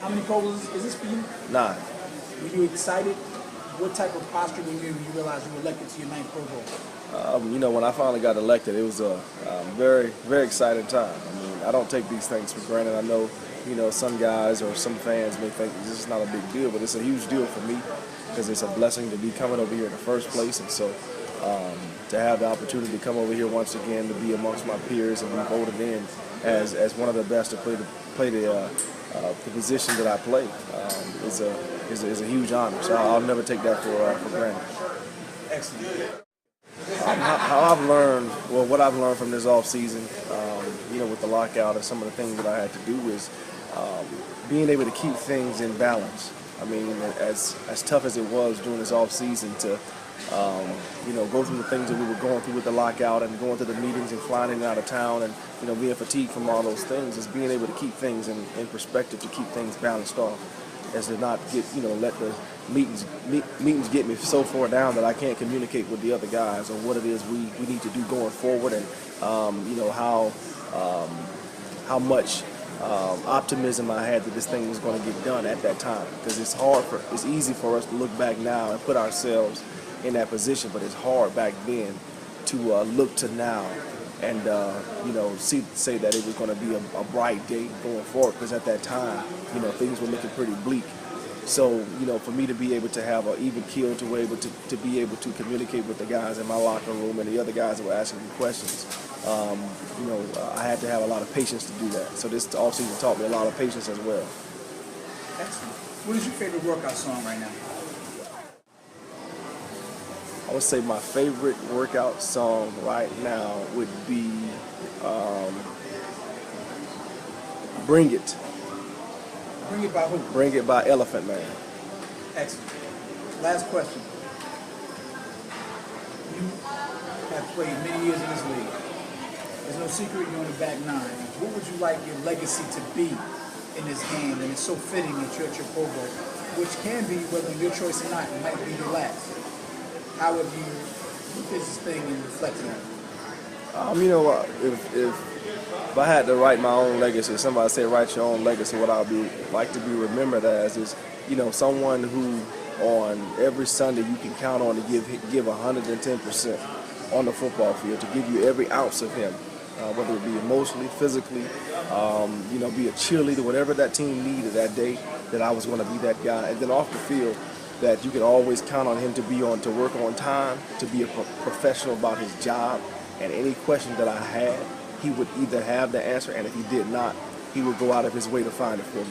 How many Pro Bowls is this for you? 9. Were you excited? What type of posture were you in when you realized you were elected to your 9th Pro Bowl? When I finally got elected, it was a very, very exciting time. I mean, I don't take these things for granted. I know, some guys or some fans may think this is not a big deal, but it's a huge deal for me because it's a blessing to be coming over here in the first place. And so to have the opportunity to come over here once again, to be amongst my peers and be voted in as one of the best to play the position that I play is a huge honor. So I'll never take that for granted. Excellent. How I've learned, what I've learned from this off season, with the lockout and some of the things that I had to do is being able to keep things in balance. I mean, as tough as it was during this off season to go through the things that we were going through with the lockout and going to the meetings and flying in and out of town and being fatigued from all those things, is being able to keep things in perspective, to keep things balanced off, as to not get let the meetings get me so far down that I can't communicate with the other guys on what it is we need to do going forward, and how much optimism I had that this thing was going to get done at that time. Because it's easy for us to look back now and put ourselves in that position, but it's hard back then to look to now and say that it was going to be a bright day going forward, because at that time things were looking pretty bleak. So for me to be able to have an even keel, to be able to communicate with the guys in my locker room and the other guys that were asking me questions, I had to have a lot of patience to do that. So this offseason taught me a lot of patience as well. Excellent. What is your favorite workout song right now? I would say my favorite workout song right now would be Bring It. Bring It by who? Bring It by Elephant Man. Excellent. Last question. You have played many years in this league. There's no secret you're on the back 9. What would you like your legacy to be in this game? And it's so fitting that you're at your Pro Bowl, which can be, whether your choice or not, it might be your last. How have you looked at this thing and reflected on it? If I had to write my own legacy, somebody said write your own legacy, what I'd like to be remembered as is, someone who on every Sunday you can count on to give 110% on the football field, to give you every ounce of him, whether it be emotionally, physically, be a cheerleader, whatever that team needed that day, that I was going to be that guy. And then off the field, that you can always count on him to work on time, to be a professional about his job, and any question that I had, he would either have the answer, and if he did not, he would go out of his way to find it for me.